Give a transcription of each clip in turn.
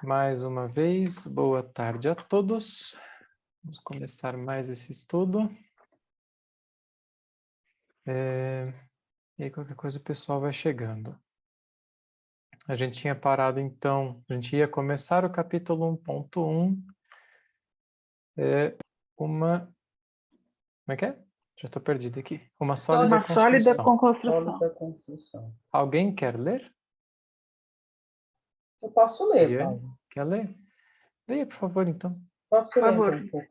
Mais uma vez, boa tarde a todos. Vamos começar mais esse estudo. E aí, qualquer coisa, o pessoal vai chegando. A gente tinha parado, então, a gente ia começar o capítulo 1.1. Como é que é? Já estou perdido aqui. Uma sólida construção. Sólida construção. Alguém quer ler? Eu posso ler, Diane, Paulo. quer ler? Leia, por favor, então. Posso ler então um pouco.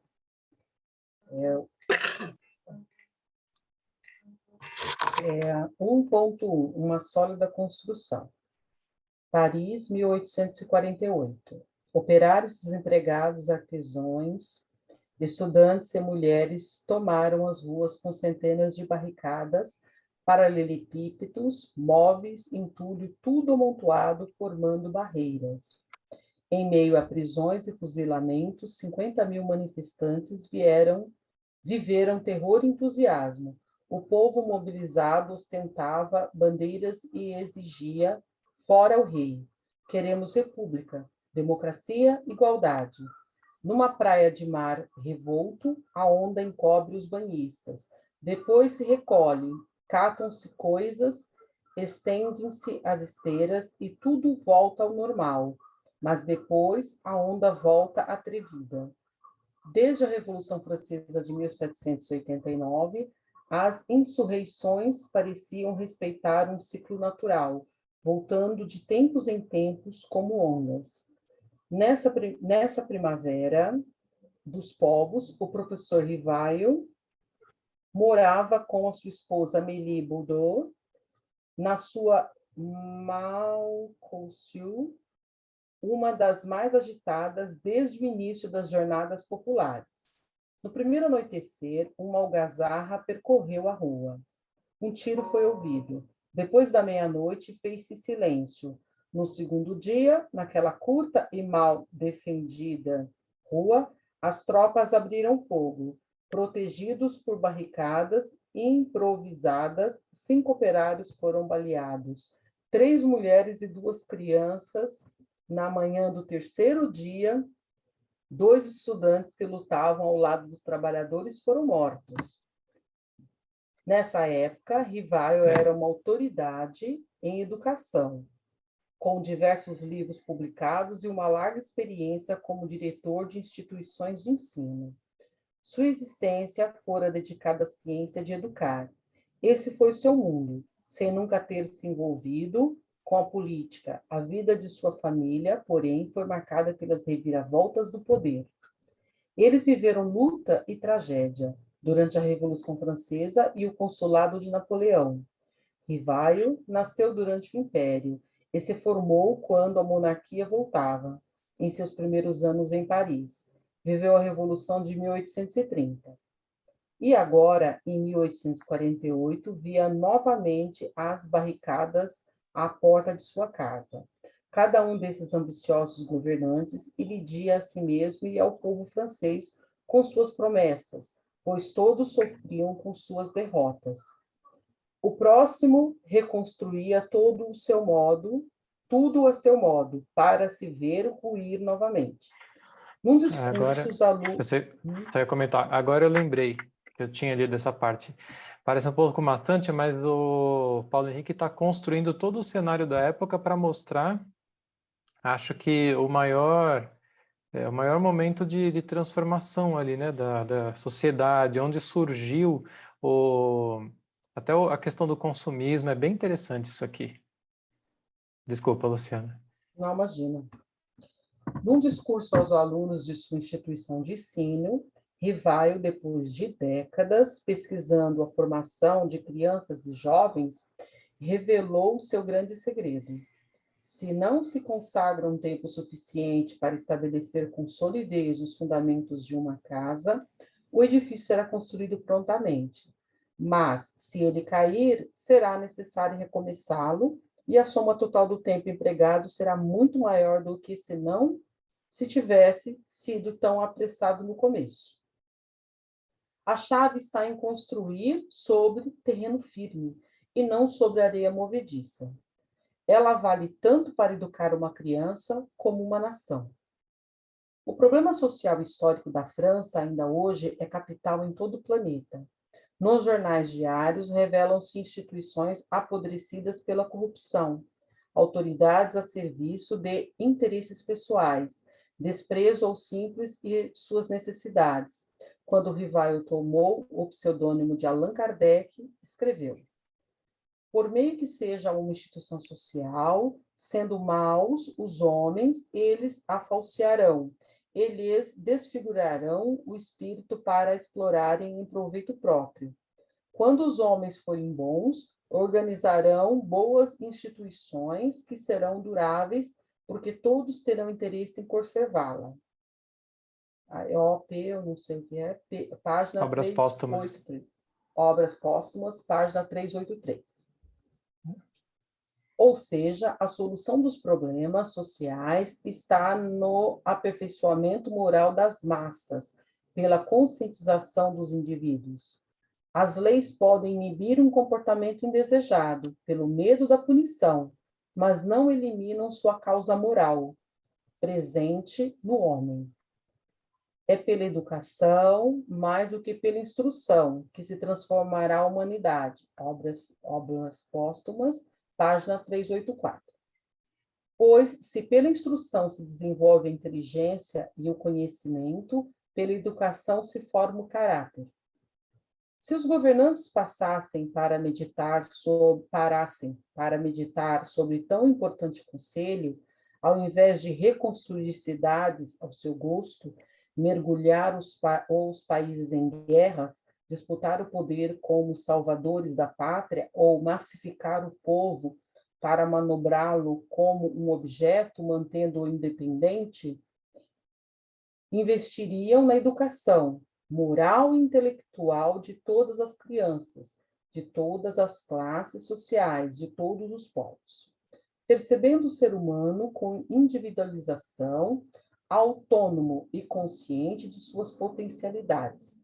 É 1.1, uma sólida construção. Paris, 1848. Operários, desempregados, artesãos, estudantes e mulheres tomaram as ruas com centenas de barricadas, paralelepípedos, móveis, entulho, tudo amontoado, formando barreiras. Em meio a prisões e fuzilamentos, 50.000 manifestantes viveram terror e entusiasmo. O povo mobilizado ostentava bandeiras e exigia: fora o rei. Queremos república, democracia, igualdade. Numa praia de mar revolto, a onda encobre os banhistas. Depois se recolhem, catam-se coisas, estendem-se as esteiras e tudo volta ao normal. Mas depois a onda volta atrevida. Desde a Revolução Francesa de 1789, as insurreições pareciam respeitar um ciclo natural, voltando de tempos em tempos como ondas. Nessa primavera dos povos, o professor Rivaio morava com a sua esposa Amélie Boudot na sua Malcousiu, uma das mais agitadas desde o início das jornadas populares. No primeiro anoitecer, uma algazarra percorreu a rua. Um tiro foi ouvido. Depois da meia-noite, fez-se silêncio. No segundo dia, naquela curta e mal defendida rua, as tropas abriram fogo. Protegidos por barricadas improvisadas, 5 operários foram baleados. 3 mulheres e 2 crianças. Na manhã do terceiro dia, 2 estudantes que lutavam ao lado dos trabalhadores foram mortos. Nessa época, Rivaio era uma autoridade em educação, com diversos livros publicados e uma larga experiência como diretor de instituições de ensino. Sua existência fora dedicada à ciência de educar. Esse foi o seu mundo, sem nunca ter se envolvido com a política. A vida de sua família, porém, foi marcada pelas reviravoltas do poder. Eles viveram luta e tragédia durante a Revolução Francesa e o consulado de Napoleão. Rivaio nasceu durante o Império e se formou quando a monarquia voltava, em seus primeiros anos em Paris. Viveu a Revolução de 1830. E agora, em 1848, via novamente as barricadas à porta de sua casa. Cada um desses ambiciosos governantes ilidia a si mesmo e ao povo francês com suas promessas, pois todos sofriam com suas derrotas. O próximo reconstruía tudo a seu modo, para se ver ruir novamente. Num discurso, Agora, os alunos... você ia comentar. Agora eu lembrei que eu tinha lido essa parte. Parece um pouco maçante, mas o Paulo Henrique está construindo todo o cenário da época para mostrar, acho que o maior momento de transformação ali, né, da sociedade, onde surgiu a questão do consumismo. É bem interessante isso aqui. Desculpa, Luciana. Não, imagina. Num discurso aos alunos de sua instituição de ensino, Rivaio, depois de décadas pesquisando a formação de crianças e jovens, revelou seu grande segredo. Se não se consagra um tempo suficiente para estabelecer com solidez os fundamentos de uma casa, o edifício será construído prontamente. Mas, se ele cair, será necessário recomeçá-lo, e a soma total do tempo empregado será muito maior do que se tivesse sido tão apressado no começo. A chave está em construir sobre terreno firme e não sobre areia movediça. Ela vale tanto para educar uma criança como uma nação. O problema social e histórico da França, ainda hoje, é capital em todo o planeta. Nos jornais diários, revelam-se instituições apodrecidas pela corrupção, autoridades a serviço de interesses pessoais, desprezo ao simples e suas necessidades. Quando Rivail tomou o pseudônimo de Allan Kardec, escreveu: por meio que seja uma instituição social, sendo maus os homens, eles a falsearão, eles desfigurarão o espírito para explorarem em proveito próprio. Quando os homens forem bons, organizarão boas instituições que serão duráveis, porque todos terão interesse em conservá-la. A OP, eu não sei o que é, página Obras póstumas. 383. Obras póstumas, página 383. Ou seja, a solução dos problemas sociais está no aperfeiçoamento moral das massas, pela conscientização dos indivíduos. As leis podem inibir um comportamento indesejado, pelo medo da punição, mas não eliminam sua causa moral, presente no homem. É pela educação, mais do que pela instrução, que se transformará a humanidade. Obras póstumas, página 384. Pois, se pela instrução se desenvolve a inteligência e o conhecimento, pela educação se forma o caráter. Se os governantes parassem para meditar sobre tão importante conselho, ao invés de reconstruir cidades ao seu gosto, mergulhar os países em guerras, disputar o poder como salvadores da pátria ou massificar o povo para manobrá-lo como um objeto, mantendo-o independente, investiriam na educação moral e intelectual de todas as crianças, de todas as classes sociais, de todos os povos. Percebendo o ser humano com individualização, autônomo e consciente de suas potencialidades,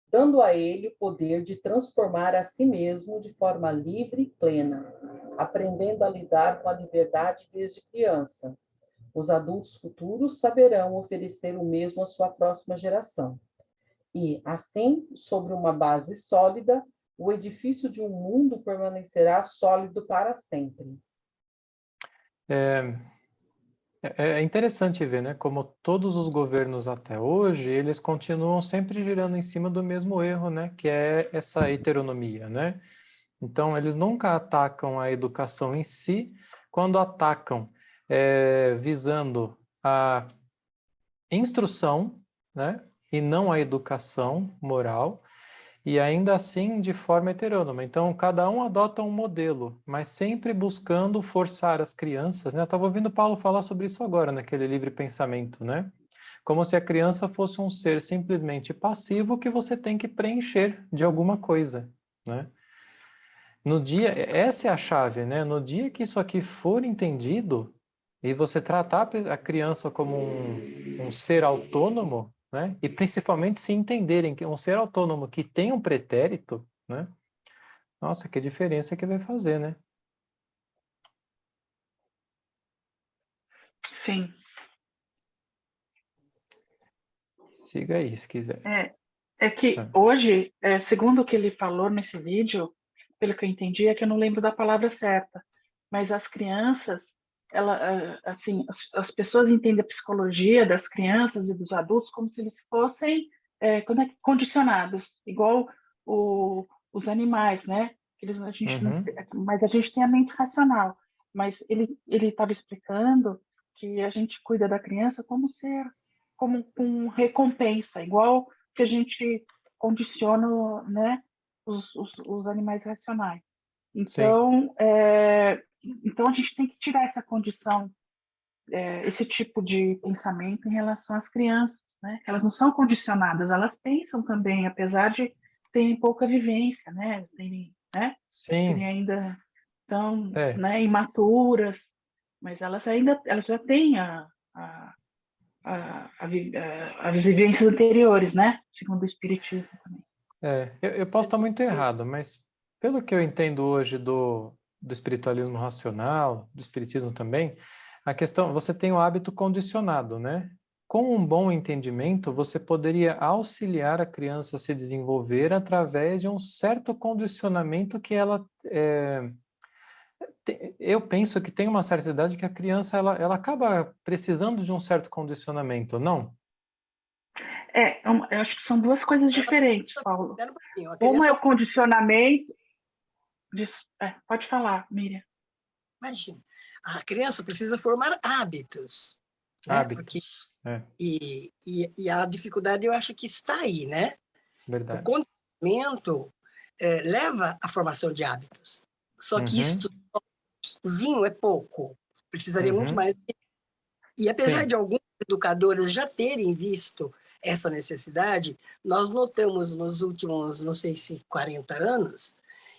dando a ele o poder de transformar a si mesmo de forma livre e plena, aprendendo a lidar com a liberdade desde criança. Os adultos futuros saberão oferecer o mesmo à sua próxima geração. E, assim, sobre uma base sólida, o edifício de um mundo permanecerá sólido para sempre. É interessante ver, né, como todos os governos até hoje, eles continuam sempre girando em cima do mesmo erro, né, que é essa heteronomia, né? Então, eles nunca atacam a educação em si, quando atacam visando a instrução, né, e não a educação moral, e ainda assim de forma heterônoma. Então, cada um adota um modelo, mas sempre buscando forçar as crianças, né? Eu estava ouvindo o Paulo falar sobre isso agora, naquele livre pensamento, né? Como se a criança fosse um ser simplesmente passivo que você tem que preencher de alguma coisa, né? No dia, essa é a chave, né? No dia que isso aqui for entendido e você tratar a criança como um ser autônomo, né? E principalmente se entenderem que um ser autônomo que tem um pretérito, né? Nossa, que diferença que vai fazer, né? Sim. Siga aí, se quiser. É que hoje, segundo o que ele falou nesse vídeo, pelo que eu entendi, é que eu não lembro da palavra certa, mas as crianças, assim, as pessoas entendem a psicologia das crianças e dos adultos como se eles fossem condicionados, igual os animais, né? Mas a gente tem a mente racional. Mas ele estava explicando que a gente cuida da criança como ser, como com recompensa, igual que a gente condiciona, né, os animais racionais. Então, então a gente tem que tirar essa condição, esse tipo de pensamento em relação às crianças, né? Elas não são condicionadas, elas pensam também, apesar de terem pouca vivência, né? Serem ainda tão, né, imaturas, mas elas já têm as vivências anteriores, né? Segundo o Espiritismo também. Eu posso estar muito errado, mas pelo que eu entendo hoje do do espiritualismo racional, do espiritismo também, a questão, você tem o hábito condicionado, né? Com um bom entendimento, você poderia auxiliar a criança a se desenvolver através de um certo condicionamento que ela... eu penso que tem uma certa idade que a criança ela acaba precisando de um certo condicionamento, não? Eu acho que são duas coisas diferentes, Paulo. Espera um pouquinho, a Uma é criança... o condicionamento... pode falar, Miriam. Imagina, a criança precisa formar hábitos, né? Porque, Hábitos, e a dificuldade eu acho que está aí, né? O verdade. condicionamento leva à formação de hábitos. Só que isto sozinho é pouco. Precisaria muito mais. E apesar Sim. de alguns educadores já terem visto essa necessidade, nós notamos nos últimos, não sei se 40 anos,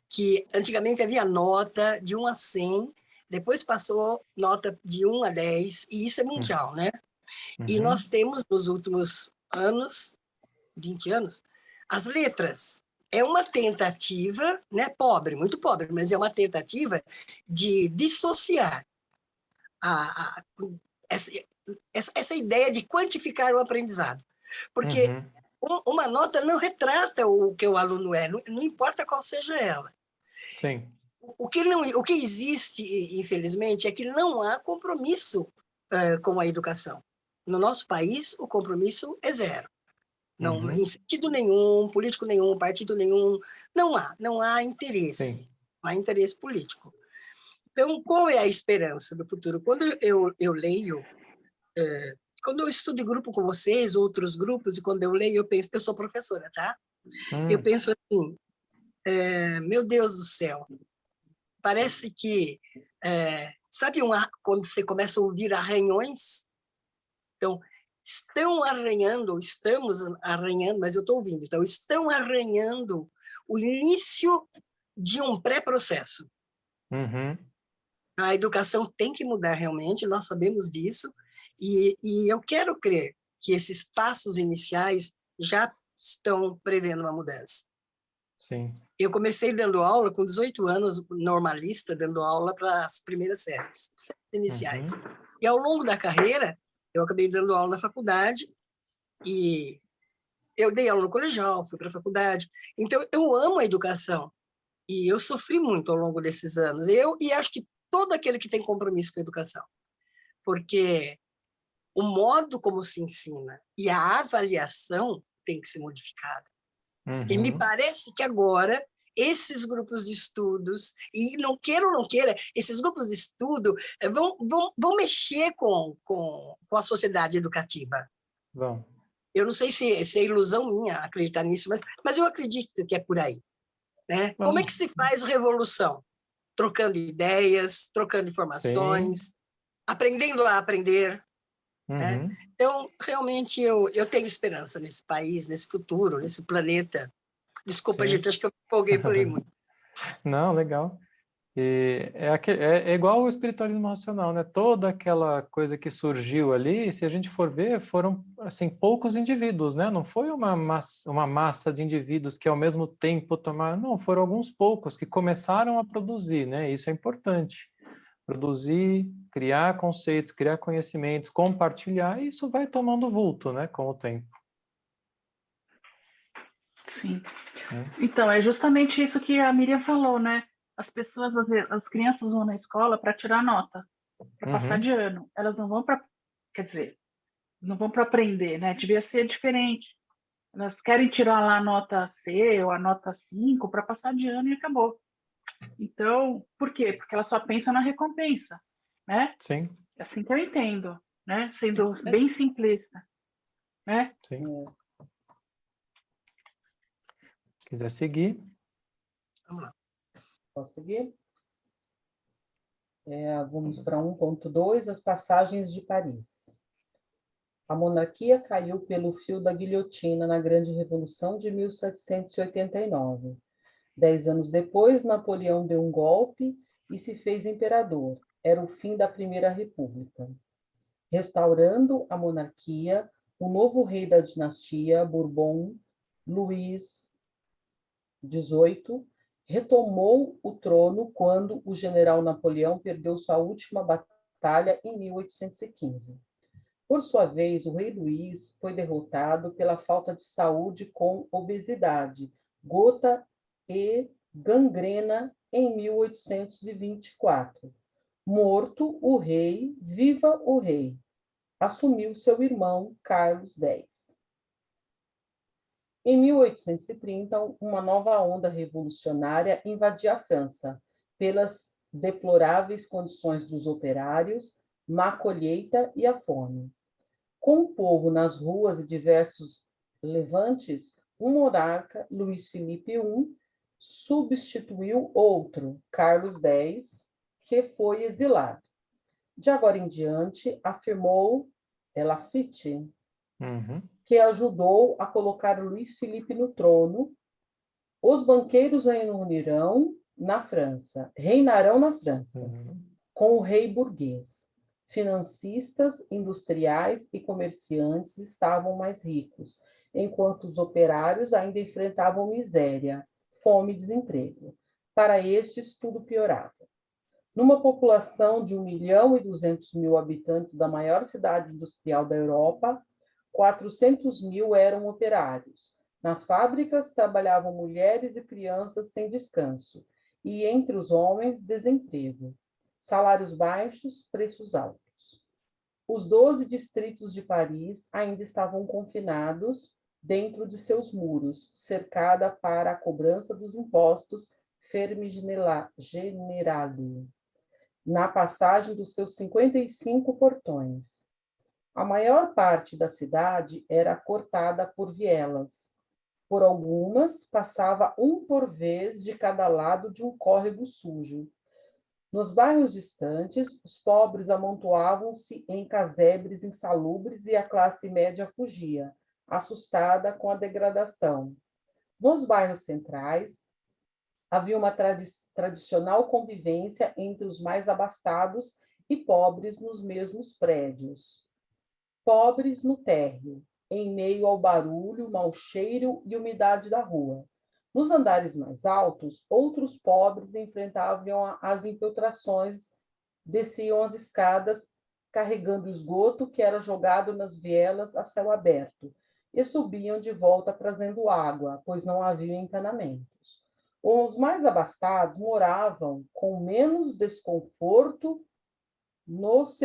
que antigamente havia nota de 1 a 100, depois passou nota de 1 a 10, e isso é mundial, né? E nós temos, nos últimos anos, 20 anos, as letras. É uma tentativa, né, pobre, muito pobre, mas é uma tentativa de dissociar essa ideia de quantificar o aprendizado. Porque uma nota não retrata o que o aluno é, não importa qual seja ela. Sim. O que existe, infelizmente, é que não há compromisso com a educação. No nosso país, o compromisso é zero. Não, em sentido nenhum, político nenhum, partido nenhum, não há interesse. Sim. Não há interesse político. Então, qual é a esperança do futuro? Quando eu leio, quando eu estudo em grupo com vocês, outros grupos, e quando eu leio, eu penso, eu sou professora, tá? Eu penso assim, meu Deus do céu, parece que, sabe quando você começa a ouvir arranhões? Então, estamos arranhando, mas eu estou ouvindo, então, estão arranhando o início de um pré-processo. A educação tem que mudar realmente, nós sabemos disso, e eu quero crer que esses passos iniciais já estão prevendo uma mudança. Sim. Eu comecei dando aula com 18 anos, normalista, dando aula para as primeiras séries iniciais. E ao longo da carreira, eu acabei dando aula na faculdade, e eu dei aula no colegial, fui para a faculdade. Então, eu amo a educação, e eu sofri muito ao longo desses anos. E acho que todo aquele que tem compromisso com a educação, porque o modo como se ensina e a avaliação tem que ser modificada. E me parece que agora esses grupos de estudos, e não queira ou não queira, esses grupos de estudo vão mexer com a sociedade educativa. Vão. Eu não sei se é ilusão minha acreditar nisso, mas eu acredito que é por aí. Né? Como é que se faz revolução? Trocando ideias, trocando informações, aprendendo a aprender. Né? Então, realmente, eu tenho esperança nesse país, nesse futuro, nesse planeta. Desculpa, gente, acho que eu empolguei e falei muito. Não, legal. E é igual o espiritualismo racional, né? Toda aquela coisa que surgiu ali, se a gente for ver, foram assim poucos indivíduos, né? Não foi uma massa de indivíduos que ao mesmo tempo tomaram, não, foram alguns poucos que começaram a produzir, né? Isso é importante. Produzir, criar conceitos, criar conhecimentos, compartilhar, e isso vai tomando vulto, né? Com o tempo. Sim. Então, é justamente isso que a Miriam falou, né? As pessoas, as crianças vão na escola para tirar nota, para passar de ano. Elas não vão para, quer dizer, não vão para aprender, né? Devia ser diferente. Elas querem tirar lá a nota C ou a nota 5 para passar de ano e acabou. Então, por quê? Porque elas só pensam na recompensa, né? Sim. É assim que eu entendo, né? Sendo bem simplista, né? Sim. Quiser seguir. Vamos lá. Posso seguir? Vamos para 1.2, as passagens de Paris. A monarquia caiu pelo fio da guilhotina na Grande Revolução de 1789. 10 anos depois, Napoleão deu um golpe e se fez imperador. Era o fim da Primeira República. Restaurando a monarquia, o novo rei da dinastia Bourbon, Luís XVIII, retomou o trono quando o general Napoleão perdeu sua última batalha em 1815. Por sua vez, o rei Luís foi derrotado pela falta de saúde com obesidade, gota e gangrena em 1824. Morto o rei, viva o rei! Assumiu seu irmão Carlos X. Em 1830, uma nova onda revolucionária invadia a França, pelas deploráveis condições dos operários, má colheita e a fome. Com o povo nas ruas e diversos levantes, um monarca, Luís Filipe I, substituiu outro, Carlos X, que foi exilado. De agora em diante, afirmou Laffitte, que ajudou a colocar Luís Filipe no trono. Os banqueiros reinarão na França, com o rei burguês. Financistas, industriais e comerciantes estavam mais ricos, enquanto os operários ainda enfrentavam miséria, fome e desemprego. Para estes, tudo piorava. Numa população de 1.200.000 habitantes da maior cidade industrial da Europa, 400.000 eram operários. Nas fábricas trabalhavam mulheres e crianças sem descanso, e entre os homens, desemprego. Salários baixos, preços altos. Os 12 distritos de Paris ainda estavam confinados dentro de seus muros, cercada para a cobrança dos impostos Ferme Generale, na passagem dos seus 55 portões. A maior parte da cidade era cortada por vielas. Por algumas, passava um por vez de cada lado de um córrego sujo. Nos bairros distantes, os pobres amontoavam-se em casebres insalubres e a classe média fugia, assustada com a degradação. Nos bairros centrais, havia uma tradicional convivência entre os mais abastados e pobres nos mesmos prédios. Pobres no térreo, em meio ao barulho, mau cheiro e umidade da rua. Nos andares mais altos, outros pobres enfrentavam as infiltrações, desciam as escadas carregando esgoto que era jogado nas vielas a céu aberto e subiam de volta trazendo água, pois não havia encanamentos. Os mais abastados moravam com menos desconforto nos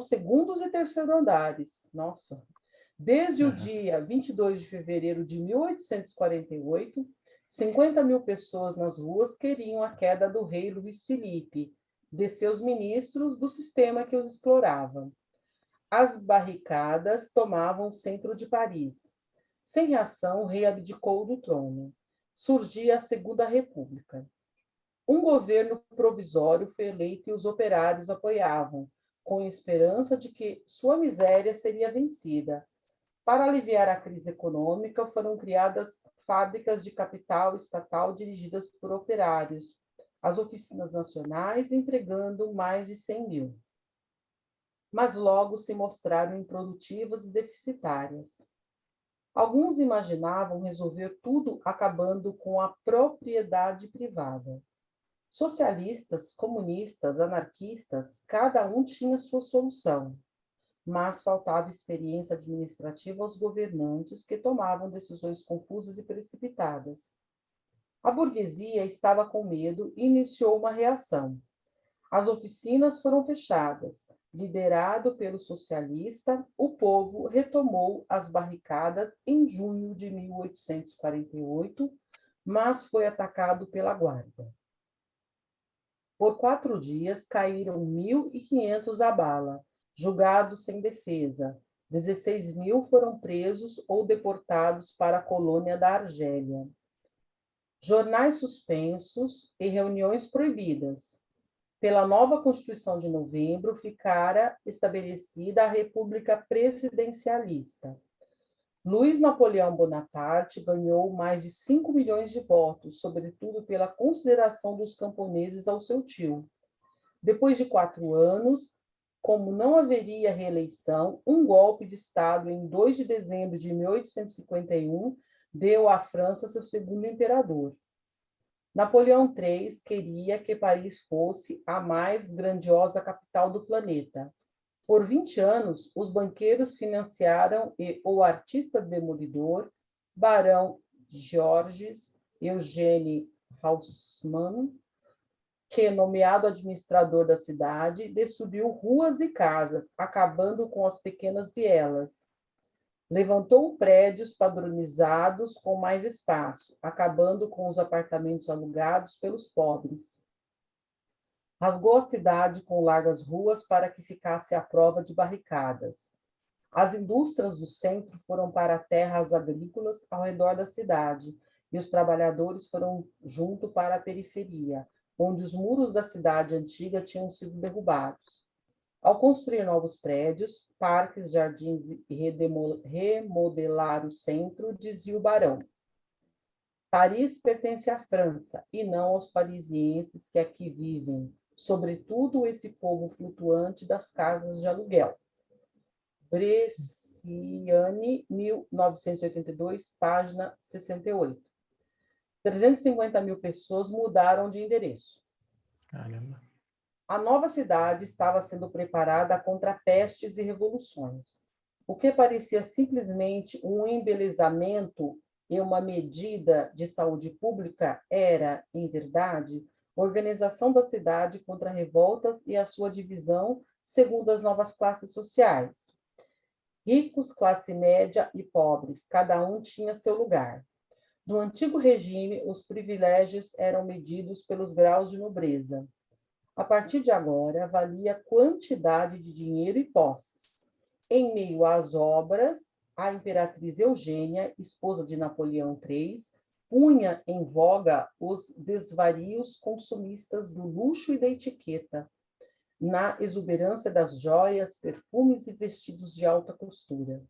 segundos e terceiro andares. Nossa! Desde o dia 22 de fevereiro de 1848, 50.000 pessoas nas ruas queriam a queda do rei Luís Filipe, de seus ministros do sistema que os explorava. As barricadas tomavam o centro de Paris. Sem reação, o rei abdicou do trono. Surgia a Segunda República. Um governo provisório foi eleito e os operários apoiavam, com a esperança de que sua miséria seria vencida. Para aliviar a crise econômica, foram criadas fábricas de capital estatal dirigidas por operários, as oficinas nacionais empregando mais de 100.000. Mas logo se mostraram improdutivas e deficitárias. Alguns imaginavam resolver tudo acabando com a propriedade privada. Socialistas, comunistas, anarquistas, cada um tinha sua solução, mas faltava experiência administrativa aos governantes que tomavam decisões confusas e precipitadas. A burguesia estava com medo e iniciou uma reação. As oficinas foram fechadas. Liderado pelo socialista, o povo retomou as barricadas em junho de 1848, mas foi atacado pela guarda. Por 4 dias, caíram 1.500 à bala, julgados sem defesa. 16.000 foram presos ou deportados para a colônia da Argélia. Jornais suspensos e reuniões proibidas. Pela nova Constituição de novembro, ficara estabelecida a República Presidencialista. Luiz Napoleão Bonaparte ganhou mais de 5 milhões de votos, sobretudo pela consideração dos camponeses ao seu tio. Depois de 4 anos, como não haveria reeleição, um golpe de Estado em 2 de dezembro de 1851 deu à França seu segundo imperador. Napoleão III queria que Paris fosse a mais grandiosa capital do planeta. Por 20 anos, os banqueiros financiaram o artista demolidor, Barão Georges Eugène Haussmann, que, nomeado administrador da cidade, destruiu ruas e casas, acabando com as pequenas vielas. Levantou prédios padronizados com mais espaço, acabando com os apartamentos alugados pelos pobres. Rasgou a cidade com largas ruas para que ficasse à prova de barricadas. As indústrias do centro foram para terras agrícolas ao redor da cidade, e os trabalhadores foram junto para a periferia, onde os muros da cidade antiga tinham sido derrubados. Ao construir novos prédios, parques, jardins e remodelar o centro, dizia o barão: Paris pertence à França e não aos parisienses que aqui vivem, sobretudo esse povo flutuante das casas de aluguel. Bresciani, 1982, página 68. 350 mil pessoas mudaram de endereço. Caramba. A nova cidade estava sendo preparada contra pestes e revoluções. O que parecia simplesmente um embelezamento e uma medida de saúde pública era, em verdade, organização da cidade contra revoltas e a sua divisão segundo as novas classes sociais. Ricos, classe média e pobres, cada um tinha seu lugar. No antigo regime, os privilégios eram medidos pelos graus de nobreza. A partir de agora, valia quantidade de dinheiro e posses. Em meio às obras, a imperatriz Eugênia, esposa de Napoleão III, punha em voga os desvarios consumistas do luxo e da etiqueta, na exuberância das joias, perfumes e vestidos de alta costura.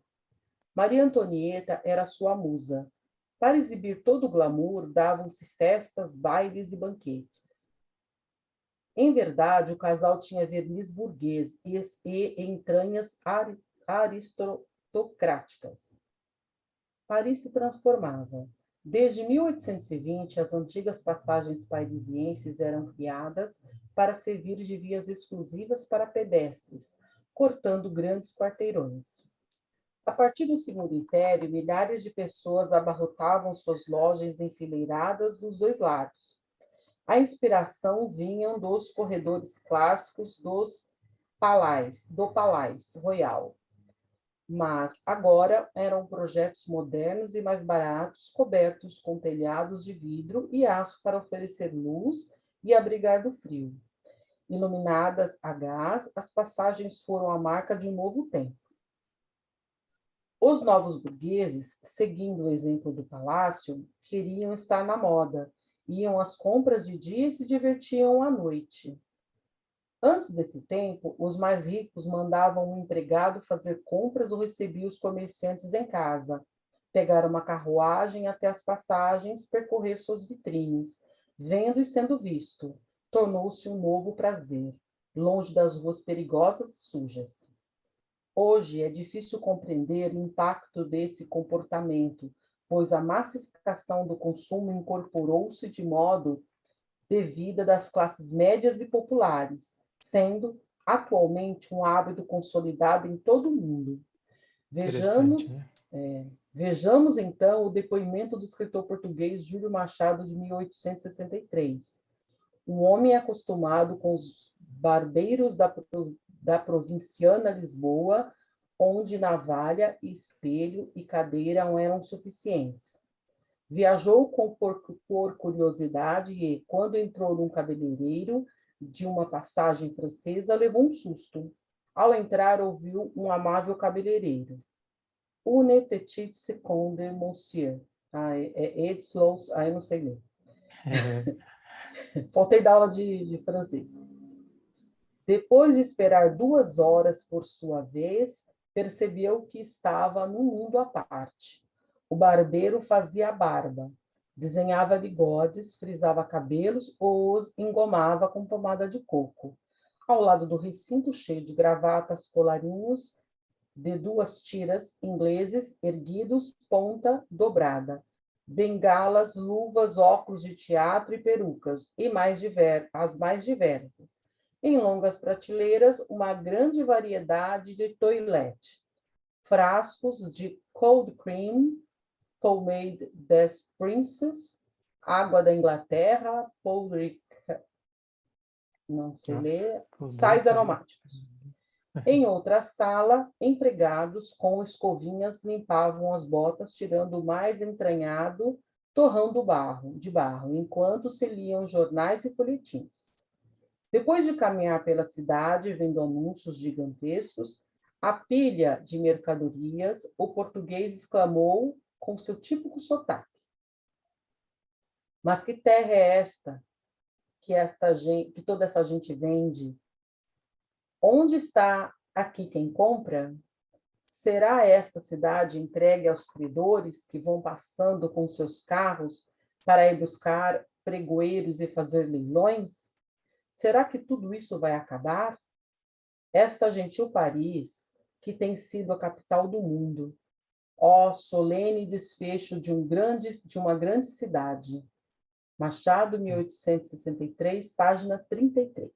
Maria Antonieta era sua musa. Para exibir todo o glamour, davam-se festas, bailes e banquetes. Em verdade, o casal tinha verniz burguês e entranhas aristocráticas. Paris se transformava. Desde 1820, as antigas passagens parisienses eram criadas para servir de vias exclusivas para pedestres, cortando grandes quarteirões. A partir do Segundo Império, milhares de pessoas abarrotavam suas lojas enfileiradas dos dois lados. A inspiração vinha dos corredores clássicos do Palais Royal. Mas agora eram projetos modernos e mais baratos, cobertos com telhados de vidro e aço para oferecer luz e abrigar do frio. Iluminadas a gás, as passagens foram a marca de um novo tempo. Os novos burgueses, seguindo o exemplo do palácio, queriam estar na moda. Iam às compras de dia e se divertiam à noite. Antes desse tempo, os mais ricos mandavam um empregado fazer compras ou recebiam os comerciantes em casa, pegar uma carruagem até as passagens, percorrer suas vitrines, vendo e sendo visto. Tornou-se um novo prazer, longe das ruas perigosas e sujas. Hoje é difícil compreender o impacto desse comportamento, pois a massificação do consumo incorporou-se de modo de vida das classes médias e populares, sendo atualmente um hábito consolidado em todo o mundo. Vejamos, então, o depoimento do escritor português Júlio Machado, de 1863. Um homem acostumado com os barbeiros da provinciana Lisboa, onde navalha, espelho e cadeira eram suficientes. Viajou por curiosidade e, quando entrou num cabeleireiro de uma passagem francesa, levou um susto. Ao entrar, ouviu um amável cabeleireiro. Une petite seconde, monsieur. Eu não sei ler. Faltei da aula de francês. Depois de esperar 2 horas por sua vez, percebeu que estava num mundo à parte. O barbeiro fazia a barba, desenhava bigodes, frisava cabelos ou os engomava com pomada de coco. Ao lado do recinto cheio de gravatas, colarinhos de 2 tiras ingleses erguidos, ponta dobrada, bengalas, luvas, óculos de teatro e perucas, e as mais diversas. Em longas prateleiras, uma grande variedade de toilette, frascos de cold cream, pomade des Princes, água da Inglaterra, powdery, não sei ler, sais aromáticos. Em outra sala, empregados com escovinhas limpavam as botas, tirando o mais entranhado, torrando de barro, enquanto se liam jornais e folhetins. Depois de caminhar pela cidade, vendo anúncios gigantescos, a pilha de mercadorias, o português exclamou com seu típico sotaque: mas que terra é esta que toda essa gente vende? Onde está aqui quem compra? Será esta cidade entregue aos credores que vão passando com seus carros para ir buscar pregoeiros e fazer leilões? Será que tudo isso vai acabar? Esta gentil Paris, que tem sido a capital do mundo, ó solene desfecho de uma grande cidade. Machado, 1863, página 33.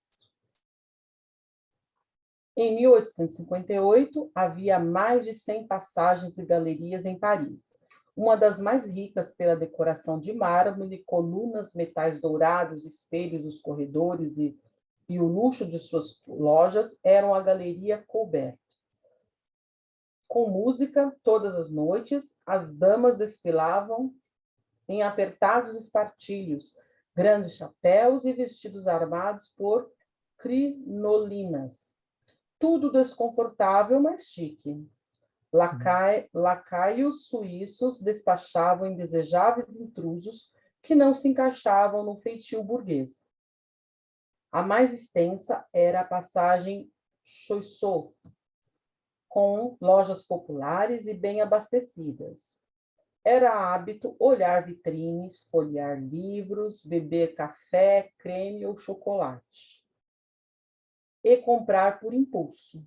Em 1858, havia mais de 100 passagens e galerias em Paris, uma das mais ricas pela decoração de mármore, colunas, metais dourados, espelhos dos corredores e o luxo de suas lojas eram a Galeria Colbert. Com música, todas as noites, as damas desfilavam em apertados espartilhos, grandes chapéus e vestidos armados por crinolinas. Tudo desconfortável, mas chique. Lacaios suíços despachavam indesejáveis intrusos que não se encaixavam no feitio burguês. A mais extensa era a passagem Choiseul, com lojas populares e bem abastecidas. Era hábito olhar vitrines, folhear livros, beber café, creme ou chocolate. E comprar por impulso.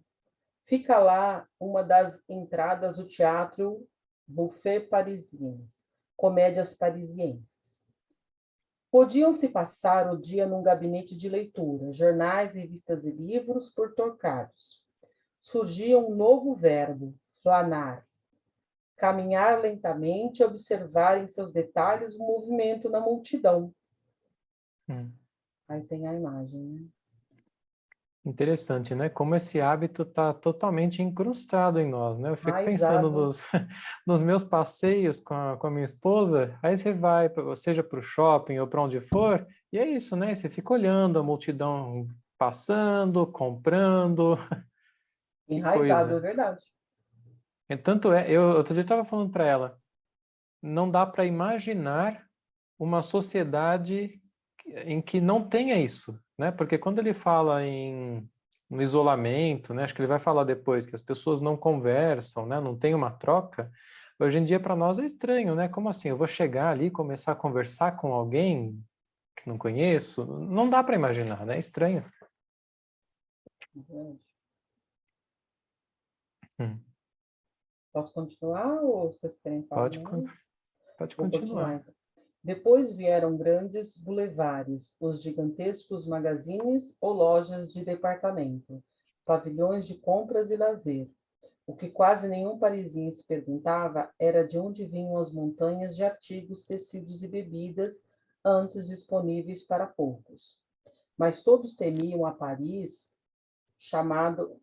Fica lá uma das entradas do teatro Buffet Parisiens, comédias parisienses. Podiam-se passar o dia num gabinete de leitura, jornais, revistas e livros por trocados. Surgia um novo verbo, flanar. Caminhar lentamente e observar em seus detalhes o movimento na multidão. Aí tem a imagem, né? Interessante, né? Como esse hábito está totalmente incrustado em nós, né? Eu fico pensando nos meus passeios com a minha esposa, aí você vai, seja para o shopping ou para onde for, e é isso, né? Você fica olhando a multidão passando, comprando. Enraizado, é verdade. Eu outro dia estava falando para ela, não dá para imaginar uma sociedade em que não tenha isso, né? Porque quando ele fala no isolamento, né? Acho que ele vai falar depois que as pessoas não conversam, né? Não tem uma troca. Hoje em dia para nós é estranho, né? Como assim? Eu vou chegar ali e começar a conversar com alguém que não conheço? Não dá para imaginar, né? É estranho. Posso continuar ou vocês querem falar? Pode Vou continuar. Então. Depois vieram grandes bulevares, os gigantescos magazines ou lojas de departamento, pavilhões de compras e lazer. O que quase nenhum parisiense perguntava era de onde vinham as montanhas de artigos, tecidos e bebidas antes disponíveis para poucos. Mas todos temiam a Paris chamado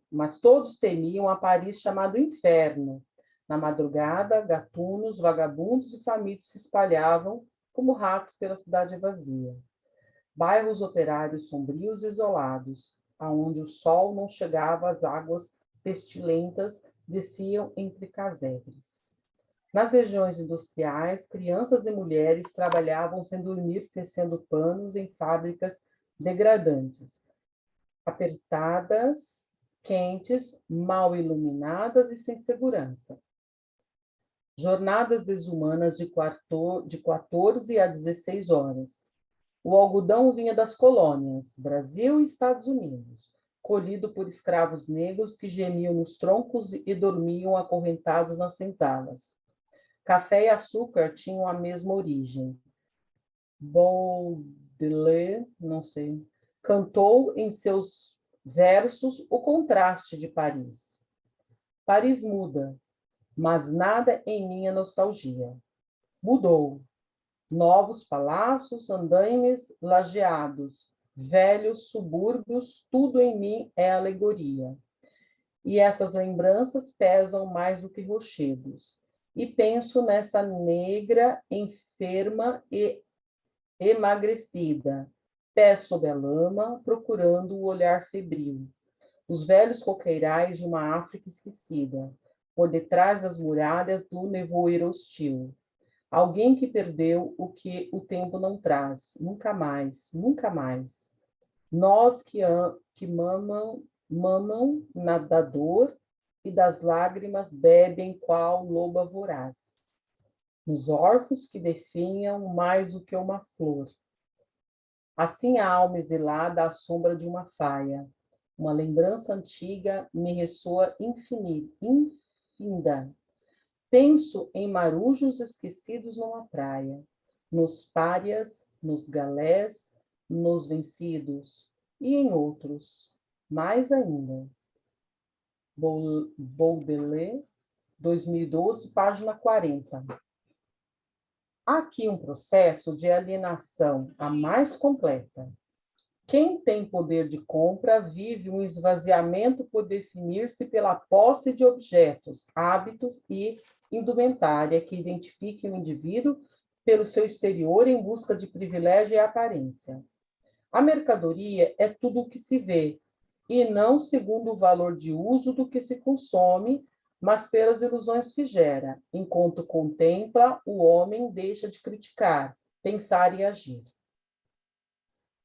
inferno. Na madrugada, gatunos, vagabundos e famintos se espalhavam como ratos pela cidade vazia. Bairros operários sombrios e isolados, aonde o sol não chegava, as águas pestilentas desciam entre casebres. Nas regiões industriais, crianças e mulheres trabalhavam sem dormir, tecendo panos em fábricas degradantes, apertadas, quentes, mal iluminadas e sem segurança. Jornadas desumanas de 14 a 16 horas. O algodão vinha das colônias, Brasil e Estados Unidos, colhido por escravos negros que gemiam nos troncos e dormiam acorrentados nas senzalas. Café e açúcar tinham a mesma origem. Baudelaire, não sei, cantou em seus versos o contraste de Paris. Paris muda, mas nada em minha nostalgia. Mudou. Novos palácios, andaimes lajeados, velhos subúrbios, tudo em mim é alegoria. E essas lembranças pesam mais do que rochedos. E penso nessa negra, enferma e emagrecida, pé sob a lama, procurando o olhar febril. Os velhos coqueirais de uma África esquecida, por detrás das muralhas do nevoeiro hostil. Alguém que perdeu o que o tempo não traz, nunca mais, nunca mais. Nós que mamam da dor e das lágrimas bebem qual loba voraz. Nos órfãos que definham mais do que uma flor. Assim a alma exilada à sombra de uma faia. Uma lembrança antiga me ressoa infinda. Penso em marujos esquecidos numa praia, nos párias, nos galés, nos vencidos e em outros, mais ainda. Baudelaire, 2012, página 40. Há aqui um processo de alienação a mais completa. Quem tem poder de compra vive um esvaziamento por definir-se pela posse de objetos, hábitos e indumentária que identifiquem o indivíduo pelo seu exterior em busca de privilégio e aparência. A mercadoria é tudo o que se vê, e não segundo o valor de uso do que se consome, mas pelas ilusões que gera. Enquanto contempla, o homem deixa de criticar, pensar e agir.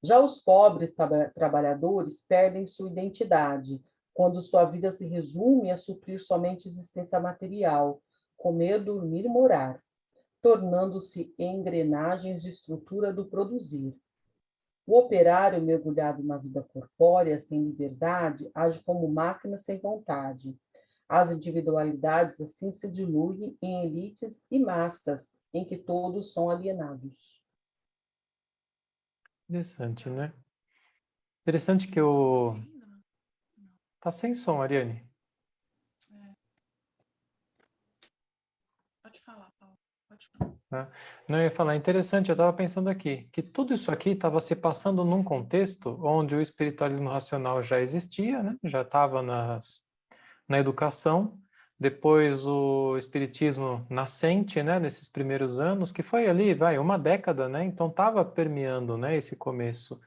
Já os pobres trabalhadores perdem sua identidade, quando sua vida se resume a suprir somente existência material, comer, dormir e morar, tornando-se engrenagens de estrutura do produzir. O operário mergulhado na vida corpórea, sem liberdade, age como máquina sem vontade. As individualidades assim se diluem em elites e massas, em que todos são alienados. Interessante, né? Interessante que o... Tá sem som, Ariane. Pode falar, Paulo. Pode falar. Não, eu ia falar, interessante, eu estava pensando aqui, que tudo isso aqui estava se passando num contexto onde o espiritualismo racional já existia, né? Já estava na educação, depois o espiritismo nascente, né? Nesses primeiros anos, que foi ali, uma década, né? Então estava permeando, né? Esse começo.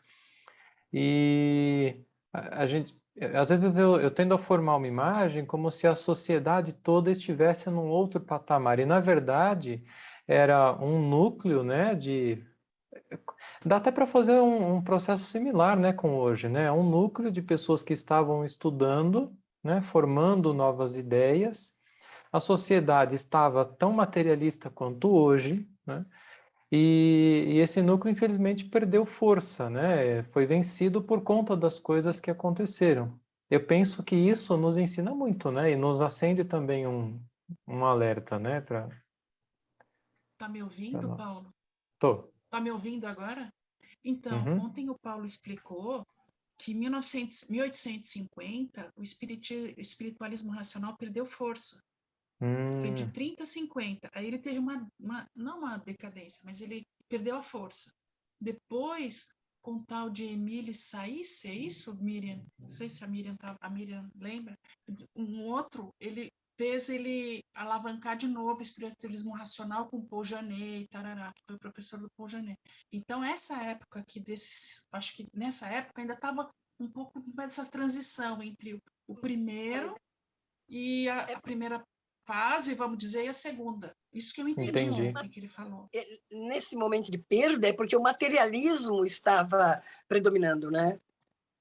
E a gente, às vezes eu tendo a formar uma imagem como se a sociedade toda estivesse num outro patamar, e na verdade era um núcleo, né, dá até para fazer um processo similar, né, com hoje, né, um núcleo de pessoas que estavam estudando, né, formando novas ideias, a sociedade estava tão materialista quanto hoje, né, e esse núcleo, infelizmente, perdeu força, né? Foi vencido por conta das coisas que aconteceram. Eu penso que isso nos ensina muito, né? E nos acende também um alerta, né? Tá me ouvindo, Paulo? Tô. Tá me ouvindo agora? Então, ontem o Paulo explicou que em 1850 o espiritualismo racional perdeu força. Foi de 30 a 50. Aí ele teve não uma decadência, mas ele perdeu a força. Depois, com o tal de Emile Saiz, é isso, Miriam? Não sei se a Miriam lembra. Um outro, ele fez ele alavancar de novo o espiritualismo racional com Paul Janet e tarará, que foi o professor do Paul Janet. Então, essa época aqui acho que nessa época ainda estava um pouco dessa transição entre o primeiro e a primeira fase, vamos dizer, e a segunda. Isso que eu entendi ontem que ele falou. Nesse momento de perda é porque o materialismo estava predominando, né?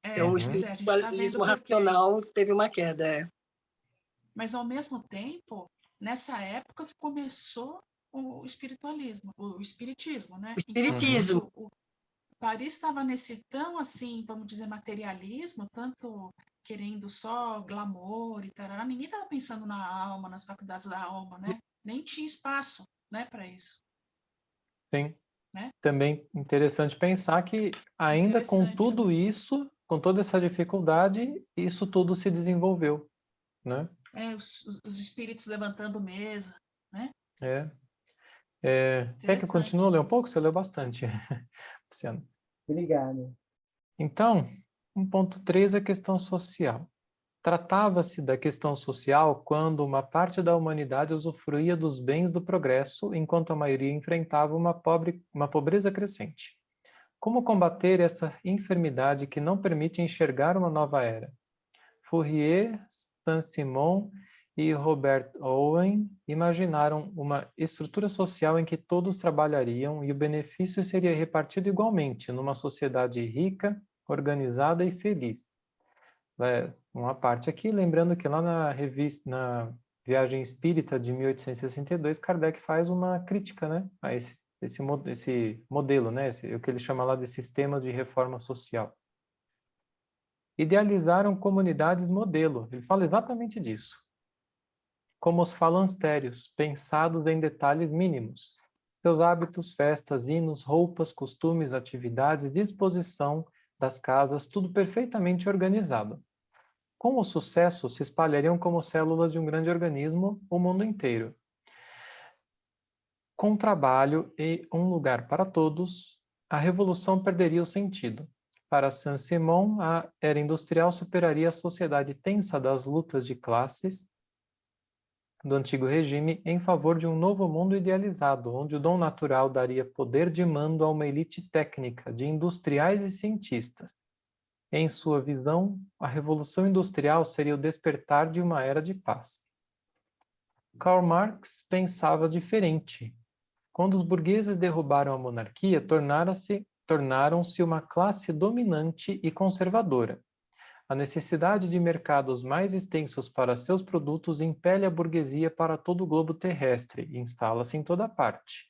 Então, o espiritualismo racional teve uma queda. Mas, ao mesmo tempo, nessa época que começou o espiritualismo, o espiritismo, né? O espiritismo. Então, o Paris estava nesse tão, assim, vamos dizer, materialismo, tanto querendo só glamour e tal. Ninguém estava pensando na alma, nas faculdades da alma, né? nem tinha espaço, né, para isso. Sim. Né? Também interessante pensar que ainda com tudo né? isso, com toda essa dificuldade, isso tudo se desenvolveu, né? Os espíritos levantando mesa, né? Quer que eu continue a ler um pouco? Você leu bastante, Luciano. Obrigada. Então, 1.3 é a questão social. Tratava-se da questão social quando uma parte da humanidade usufruía dos bens do progresso, enquanto a maioria enfrentava uma pobreza crescente. Como combater essa enfermidade que não permite enxergar uma nova era? Fourier, Saint-Simon e Robert Owen imaginaram uma estrutura social em que todos trabalhariam e o benefício seria repartido igualmente numa sociedade rica, organizada e feliz. Uma parte aqui, lembrando que lá na revista, na Viagem Espírita de 1862, Kardec faz uma crítica, né, a esse modelo, né, o que ele chama lá de sistemas de reforma social. Idealizaram comunidades modelo. Ele fala exatamente disso. Como os falansterios, pensados em detalhes mínimos. Seus hábitos, festas, hinos, roupas, costumes, atividades, disposição das casas, tudo perfeitamente organizado. Com o sucesso, se espalhariam como células de um grande organismo o mundo inteiro. Com trabalho e um lugar para todos, a revolução perderia o sentido. Para Saint-Simon, a era industrial superaria a sociedade tensa das lutas de classes do antigo regime em favor de um novo mundo idealizado, onde o dom natural daria poder de mando a uma elite técnica de industriais e cientistas. Em sua visão, a Revolução Industrial seria o despertar de uma era de paz. Karl Marx pensava diferente. Quando os burgueses derrubaram a monarquia, tornaram-se uma classe dominante e conservadora. A necessidade de mercados mais extensos para seus produtos impele a burguesia para todo o globo terrestre e instala-se em toda parte.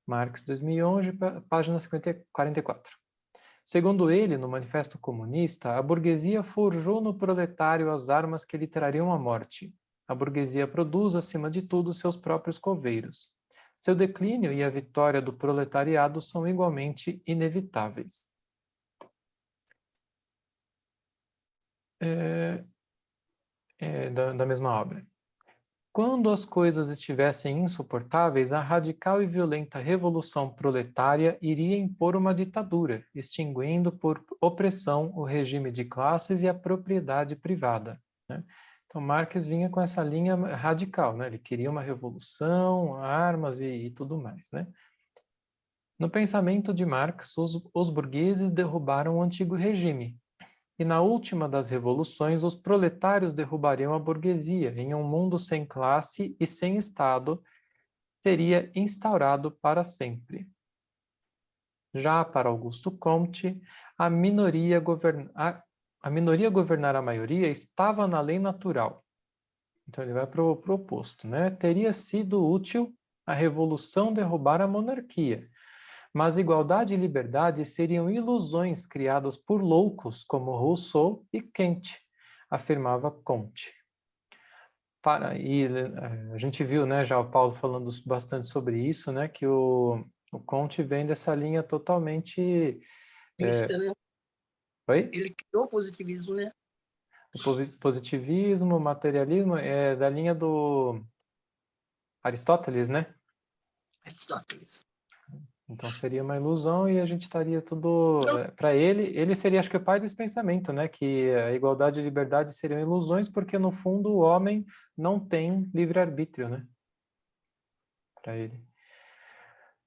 Marx, 2011, página 44. Segundo ele, no Manifesto Comunista, a burguesia forjou no proletário as armas que lhe trariam a morte. A burguesia produz, acima de tudo, seus próprios coveiros. Seu declínio e a vitória do proletariado são igualmente inevitáveis. Da mesma obra. Quando as coisas estivessem insuportáveis, a radical e violenta revolução proletária iria impor uma ditadura, extinguindo por opressão o regime de classes e a propriedade privada, né? Então, Marx vinha com essa linha radical, né? Ele queria uma revolução, armas e tudo mais, né? No pensamento de Marx, os burgueses derrubaram o antigo regime, e na última das revoluções, os proletários derrubariam a burguesia em um mundo sem classe e sem Estado, seria instaurado para sempre. Já para Augusto Comte, a minoria governar a maioria estava na lei natural. Então ele vai para o oposto, né? Teria sido útil a revolução derrubar a monarquia, mas igualdade e liberdade seriam ilusões criadas por loucos como Rousseau e Kant, afirmava Comte. A gente viu, né, já o Paulo falando bastante sobre isso, né, que o Comte vem dessa linha totalmente... Né? Oi? Ele criou o positivismo, né? O positivismo, o materialismo, é da linha do Aristóteles, né? Aristóteles. Então seria uma ilusão e a gente estaria tudo... Para ele seria, acho que, o pai desse pensamento, né? Que a igualdade e a liberdade seriam ilusões porque, no fundo, o homem não tem livre-arbítrio, né? Para ele.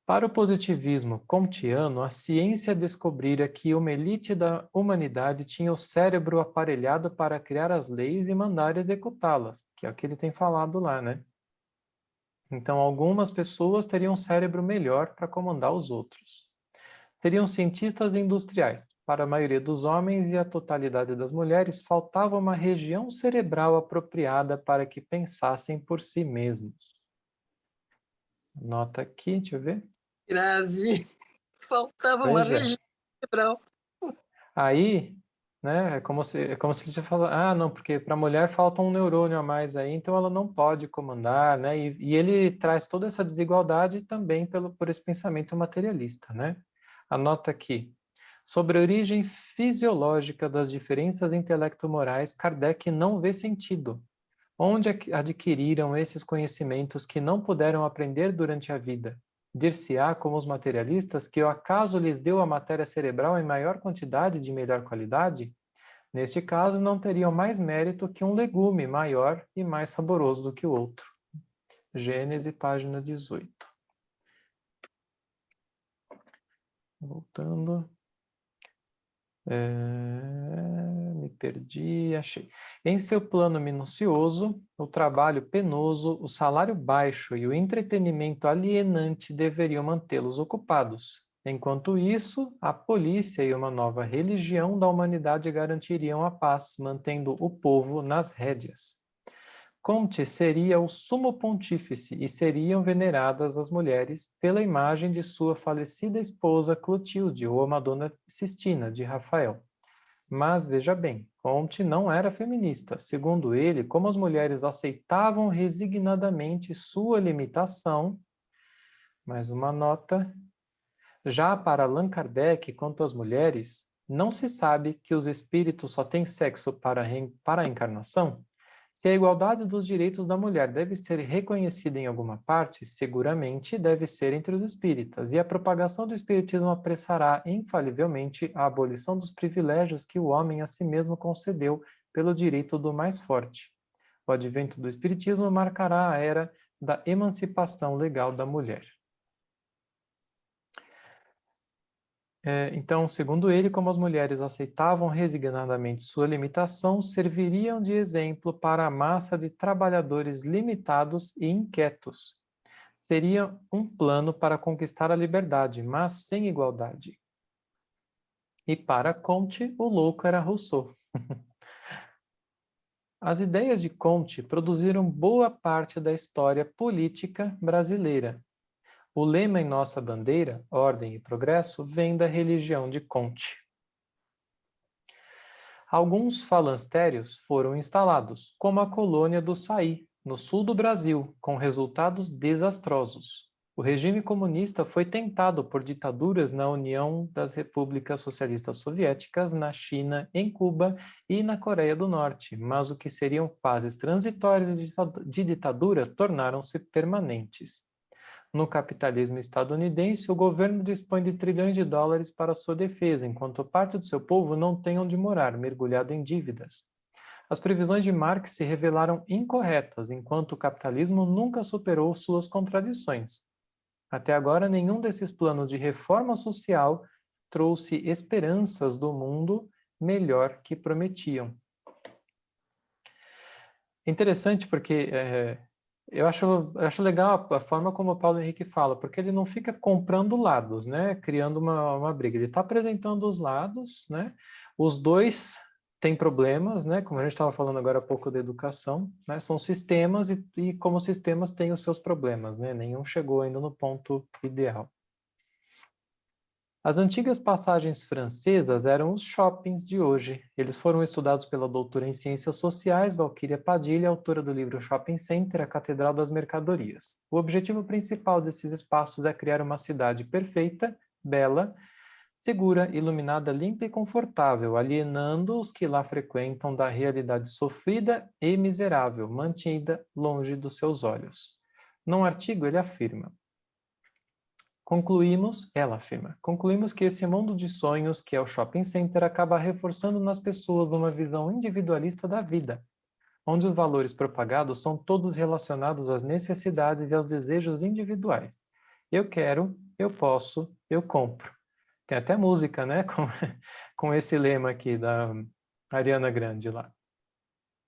Para o positivismo comtiano, a ciência descobrira que uma elite da humanidade tinha o cérebro aparelhado para criar as leis e mandar executá-las, que é o que ele tem falado lá, né? Então, algumas pessoas teriam um cérebro melhor para comandar os outros. Teriam cientistas industriais. Para a maioria dos homens e a totalidade das mulheres, faltava uma região cerebral apropriada para que pensassem por si mesmos. Nota aqui, deixa eu ver. Grave. Faltava uma região cerebral. Aí, né? É como se você falasse, ah, não, porque para a mulher falta um neurônio a mais aí, então ela não pode comandar, né? E ele traz toda essa desigualdade também por esse pensamento materialista, né? Anota aqui. Sobre a origem fisiológica das diferenças intelecto-morais, Kardec não vê sentido. Onde adquiriram esses conhecimentos que não puderam aprender durante a vida? Dir-se-á, como os materialistas, que o acaso lhes deu a matéria cerebral em maior quantidade e de melhor qualidade? Neste caso, não teriam mais mérito que um legume maior e mais saboroso do que o outro. Gênesis, página 18. Voltando. Me perdi, achei. Em seu plano minucioso, o trabalho penoso, o salário baixo e o entretenimento alienante deveriam mantê-los ocupados. Enquanto isso, a polícia e uma nova religião da humanidade garantiriam a paz, mantendo o povo nas rédeas. Comte seria o sumo pontífice e seriam veneradas as mulheres pela imagem de sua falecida esposa Clotilde ou a Madonna Sistina, de Rafael. Mas veja bem, Comte não era feminista. Segundo ele, como as mulheres aceitavam resignadamente sua limitação, mais uma nota, já para Allan Kardec, quanto às mulheres, não se sabe que os espíritos só têm sexo para a encarnação? Se a igualdade dos direitos da mulher deve ser reconhecida em alguma parte, seguramente deve ser entre os espíritas, e a propagação do espiritismo apressará infalivelmente a abolição dos privilégios que o homem a si mesmo concedeu pelo direito do mais forte. O advento do espiritismo marcará a era da emancipação legal da mulher. Então, segundo ele, como as mulheres aceitavam resignadamente sua limitação, serviriam de exemplo para a massa de trabalhadores limitados e inquietos. Seria um plano para conquistar a liberdade, mas sem igualdade. E para Comte, o louco era Rousseau. As ideias de Comte produziram boa parte da história política brasileira. O lema em nossa bandeira, ordem e progresso, vem da religião de Comte. Alguns falancérios foram instalados, como a colônia do Saí, no sul do Brasil, com resultados desastrosos. O regime comunista foi tentado por ditaduras na União das Repúblicas Socialistas Soviéticas, na China, em Cuba e na Coreia do Norte, mas o que seriam fases transitórias de ditadura tornaram-se permanentes. No capitalismo estadunidense, o governo dispõe de trilhões de dólares para sua defesa, enquanto parte do seu povo não tem onde morar, mergulhado em dívidas. As previsões de Marx se revelaram incorretas, enquanto o capitalismo nunca superou suas contradições. Até agora, nenhum desses planos de reforma social trouxe esperanças do mundo melhor que prometiam. Interessante porque eu acho legal a forma como o Paulo Henrique fala, porque ele não fica comprando lados, né? Criando uma briga. Ele está apresentando os lados, né? Os dois têm problemas, né? Como a gente estava falando agora há pouco da educação, né? São sistemas e como sistemas têm os seus problemas, né? Nenhum chegou ainda no ponto ideal. As antigas passagens francesas eram os shoppings de hoje. Eles foram estudados pela doutora em Ciências Sociais, Valquíria Padilha, autora do livro Shopping Center, a Catedral das Mercadorias. O objetivo principal desses espaços é criar uma cidade perfeita, bela, segura, iluminada, limpa e confortável, alienando os que lá frequentam da realidade sofrida e miserável, mantida longe dos seus olhos. Num artigo, ele afirma: ela afirma, concluímos que esse mundo de sonhos que é o shopping center acaba reforçando nas pessoas uma visão individualista da vida, onde os valores propagados são todos relacionados às necessidades e aos desejos individuais. Eu quero, eu posso, eu compro. Tem até música, né, com esse lema aqui da Ariana Grande lá.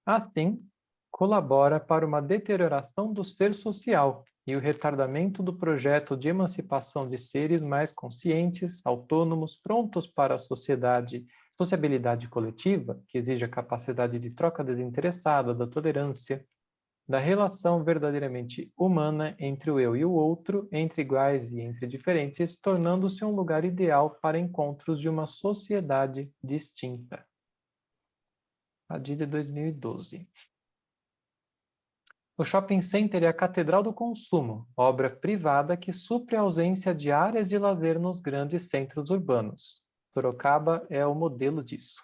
Assim, colabora para uma deterioração do ser social e o retardamento do projeto de emancipação de seres mais conscientes, autônomos, prontos para a sociabilidade coletiva, que exige a capacidade de troca desinteressada, da tolerância, da relação verdadeiramente humana entre o eu e o outro, entre iguais e entre diferentes, tornando-se um lugar ideal para encontros de uma sociedade distinta. Padilha, 2012. O shopping center é a catedral do consumo, obra privada que supre a ausência de áreas de lazer nos grandes centros urbanos. Sorocaba é o modelo disso.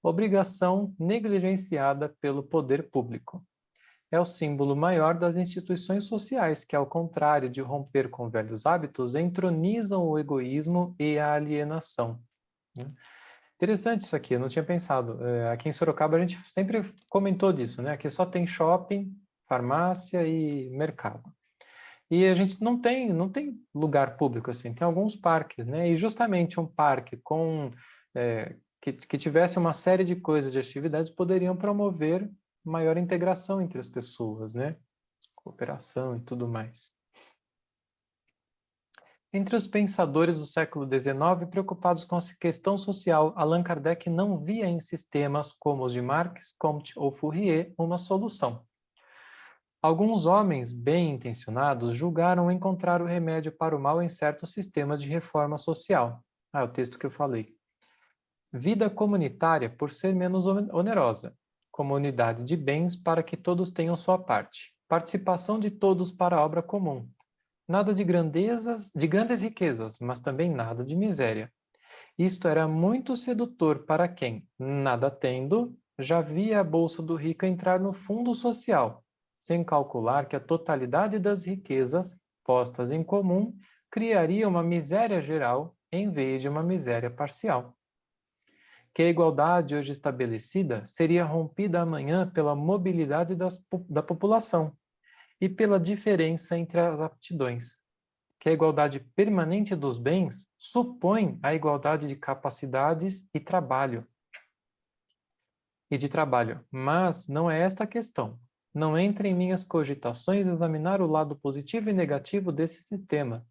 Obrigação negligenciada pelo poder público. É o símbolo maior das instituições sociais que, ao contrário de romper com velhos hábitos, entronizam o egoísmo e a alienação. Interessante isso aqui, eu não tinha pensado. Aqui em Sorocaba a gente sempre comentou disso, né? Aqui só tem shopping, farmácia e mercado. E a gente não tem lugar público assim, tem alguns parques, né? E justamente um parque com que tivesse uma série de coisas, de atividades, poderiam promover maior integração entre as pessoas, né? Cooperação e tudo mais. Entre os pensadores do século XIX preocupados com a questão social, Allan Kardec não via em sistemas como os de Marx, Comte ou Fourier uma solução. Alguns homens bem-intencionados julgaram encontrar o remédio para o mal em certos sistemas de reforma social. É o texto que eu falei. Vida comunitária por ser menos onerosa. Comunidade de bens para que todos tenham sua parte. Participação de todos para a obra comum. Nada de grandes riquezas, mas também nada de miséria. Isto era muito sedutor para quem, nada tendo, já via a bolsa do rico entrar no fundo social, sem calcular que a totalidade das riquezas postas em comum criaria uma miséria geral em vez de uma miséria parcial. Que a igualdade hoje estabelecida seria rompida amanhã pela mobilidade da população e pela diferença entre as aptidões. Que a igualdade permanente dos bens supõe a igualdade de capacidades e de trabalho, mas não é esta a questão. Não entra em minhas cogitações examinar o lado positivo e negativo desse sistema.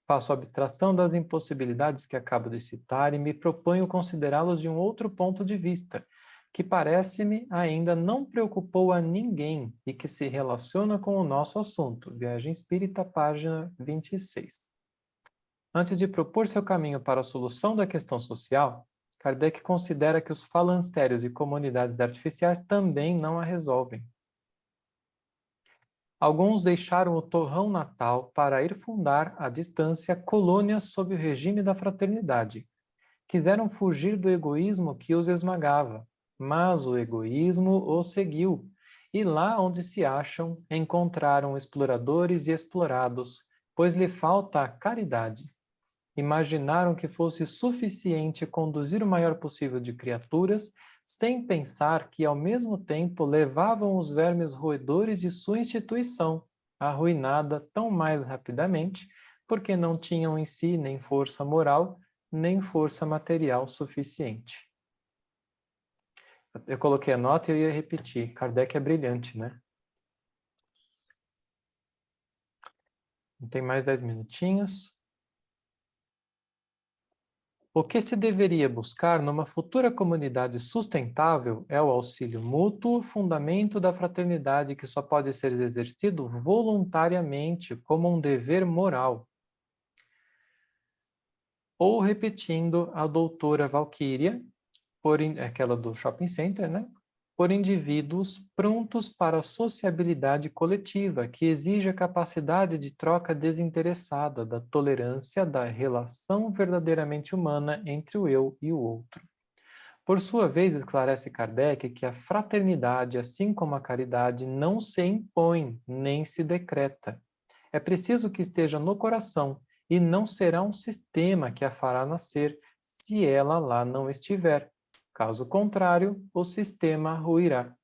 Faço abstração das impossibilidades que acabo de citar e me proponho considerá-los de um outro ponto de vista, que parece-me ainda não preocupou a ninguém e que se relaciona com o nosso assunto, Viagem Espírita, página 26. Antes de propor seu caminho para a solução da questão social, Kardec considera que os falancérios e comunidades artificiais também não a resolvem. Alguns deixaram o torrão natal para ir fundar, à distância, colônias sob o regime da fraternidade. Quiseram fugir do egoísmo que os esmagava, mas o egoísmo os seguiu, e lá onde se acham, encontraram exploradores e explorados, pois lhe falta a caridade. Imaginaram que fosse suficiente conduzir o maior possível de criaturas, sem pensar que, ao mesmo tempo, levavam os vermes roedores de sua instituição, arruinada tão mais rapidamente, porque não tinham em si nem força moral, nem força material suficiente. Eu coloquei a nota e eu ia repetir. Kardec é brilhante, né? Tem mais 10 minutinhos. O que se deveria buscar numa futura comunidade sustentável é o auxílio mútuo, fundamento da fraternidade que só pode ser exercido voluntariamente como um dever moral. Ou repetindo a doutora Valquíria, aquela do shopping center, né? Por indivíduos prontos para a sociabilidade coletiva, que exige a capacidade de troca desinteressada, da tolerância, da relação verdadeiramente humana entre o eu e o outro. Por sua vez, esclarece Kardec que a fraternidade, assim como a caridade, não se impõe nem se decreta. É preciso que esteja no coração, e não será um sistema que a fará nascer, se ela lá não estiver. Caso contrário, o sistema ruirá.